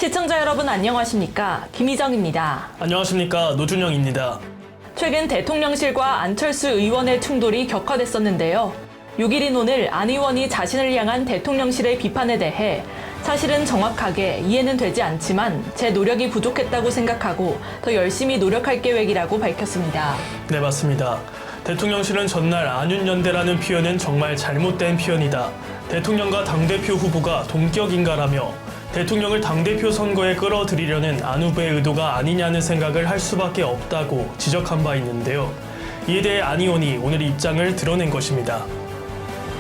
시청자 여러분 안녕하십니까? 김희정입니다. 안녕하십니까? 노준영입니다. 최근 대통령실과 안철수 의원의 충돌이 격화됐었는데요. 6일인 오늘 안 의원이 자신을 향한 대통령실의 비판에 대해 사실은 정확하게 이해는 되지 않지만 제 노력이 부족했다고 생각하고 더 열심히 노력할 계획이라고 밝혔습니다. 네, 맞습니다. 대통령실은 전날 안윤연대라는 표현은 정말 잘못된 표현이다. 대통령과 당대표 후보가 동격인가라며 대통령을 당대표 선거에 끌어들이려는 안 후보의 의도가 아니냐는 생각을 할 수밖에 없다고 지적한 바 있는데요. 이에 대해 안 의원이 오늘 입장을 드러낸 것입니다.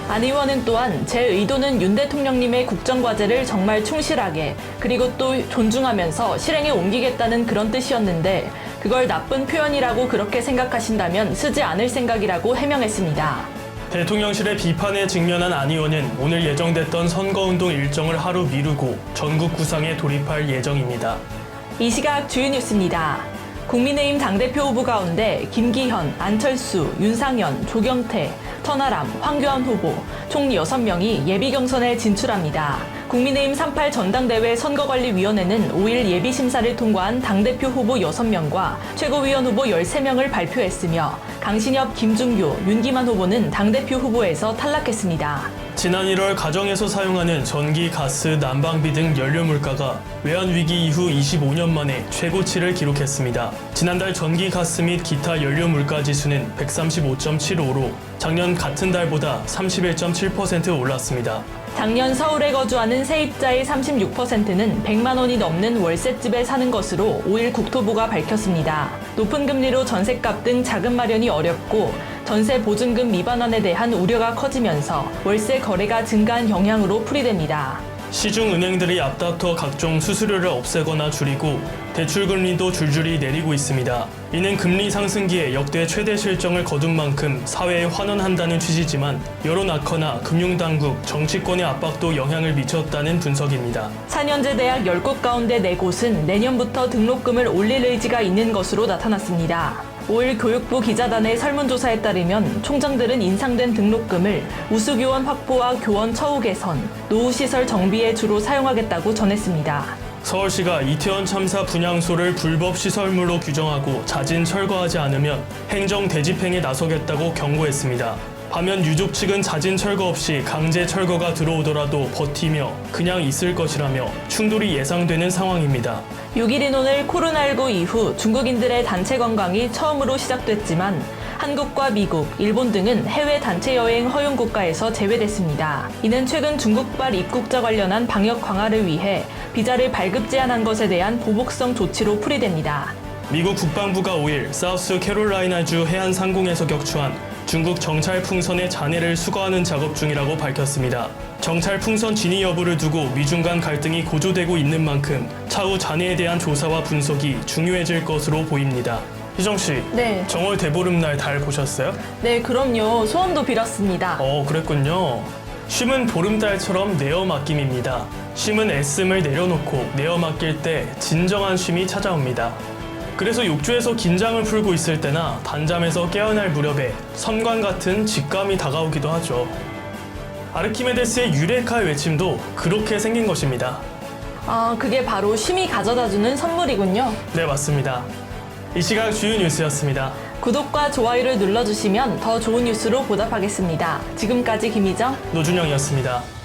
안 의원은 또한 제 의도는 윤 대통령님의 국정과제를 정말 충실하게 그리고 또 존중하면서 실행에 옮기겠다는 그런 뜻이었는데 그걸 나쁜 표현이라고 그렇게 생각하신다면 쓰지 않을 생각이라고 해명했습니다. 대통령실의 비판에 직면한 안 의원은 오늘 예정됐던 선거운동 일정을 하루 미루고 전국 구상에 돌입할 예정입니다. 이 시각 주요 뉴스입니다. 국민의힘 당대표 후보 가운데 김기현, 안철수, 윤상현, 조경태, 천하람, 황교안 후보 총 6명이 예비 경선에 진출합니다. 국민의힘 38 전당대회 선거관리위원회는 5일 예비심사를 통과한 당대표 후보 6명과 최고위원 후보 13명을 발표했으며 강신엽, 김준규, 윤기만 후보는 당대표 후보에서 탈락했습니다. 지난 1월 가정에서 사용하는 전기, 가스, 난방비 등 연료 물가가 외환위기 이후 25년 만에 최고치를 기록했습니다. 지난달 전기, 가스 및 기타 연료 물가 지수는 135.75로 작년 같은 달보다 31.7% 올랐습니다. 작년 서울에 거주하는 세입자의 36%는 100만 원이 넘는 월세집에 사는 것으로 5일 국토부가 밝혔습니다. 높은 금리로 전셋값 등 자금 마련이 어렵고 전세 보증금 미반환에 대한 우려가 커지면서 월세 거래가 증가한 영향으로 풀이됩니다. 시중은행들이 앞다퉈 각종 수수료를 없애거나 줄이고 대출금리도 줄줄이 내리고 있습니다. 이는 금리 상승기에 역대 최대 실정을 거둔 만큼 사회에 환원한다는 취지지만 여론 악화나 금융당국, 정치권의 압박도 영향을 미쳤다는 분석입니다. 4년제 대학 10곳 가운데 4곳은 내년부터 등록금을 올릴 의지가 있는 것으로 나타났습니다. 5일 교육부 기자단의 설문조사에 따르면 총장들은 인상된 등록금을 우수교원 확보와 교원 처우 개선, 노후시설 정비에 주로 사용하겠다고 전했습니다. 서울시가 이태원 참사 분향소를 불법 시설물로 규정하고 자진 철거하지 않으면 행정 대집행에 나서겠다고 경고했습니다. 반면 유족 측은 자진 철거 없이 강제 철거가 들어오더라도 버티며 그냥 있을 것이라며 충돌이 예상되는 상황입니다. 6일인 오늘 코로나19 이후 중국인들의 단체 관광이 처음으로 시작됐지만 한국과 미국, 일본 등은 해외 단체 여행 허용 국가에서 제외됐습니다. 이는 최근 중국발 입국자 관련한 방역 강화를 위해 비자를 발급 제한한 것에 대한 보복성 조치로 풀이됩니다. 미국 국방부가 5일 사우스 캐롤라이나주 해안 상공에서 격추한 중국 정찰 풍선의 잔해를 수거하는 작업 중이라고 밝혔습니다. 정찰 풍선 진위 여부를 두고 미중 간 갈등이 고조되고 있는 만큼 차후 잔해에 대한 조사와 분석이 중요해질 것으로 보입니다. 희정 씨, 네. 정월 대보름날 달 보셨어요? 네, 그럼요. 소원도 빌었습니다. 그랬군요. 쉼은 보름달처럼 내어 맡김입니다. 쉼은 애씀을 내려놓고 내어 맡길 때 진정한 쉼이 찾아옵니다. 그래서 욕조에서 긴장을 풀고 있을 때나 단잠에서 깨어날 무렵에 선관 같은 직감이 다가오기도 하죠. 아르키메데스의 유레카 외침도 그렇게 생긴 것입니다. 그게 바로 쉼이 가져다주는 선물이군요. 네, 맞습니다. 이 시각 주요 뉴스였습니다. 구독과 좋아요를 눌러주시면 더 좋은 뉴스로 보답하겠습니다. 지금까지 김희정, 노준영이었습니다.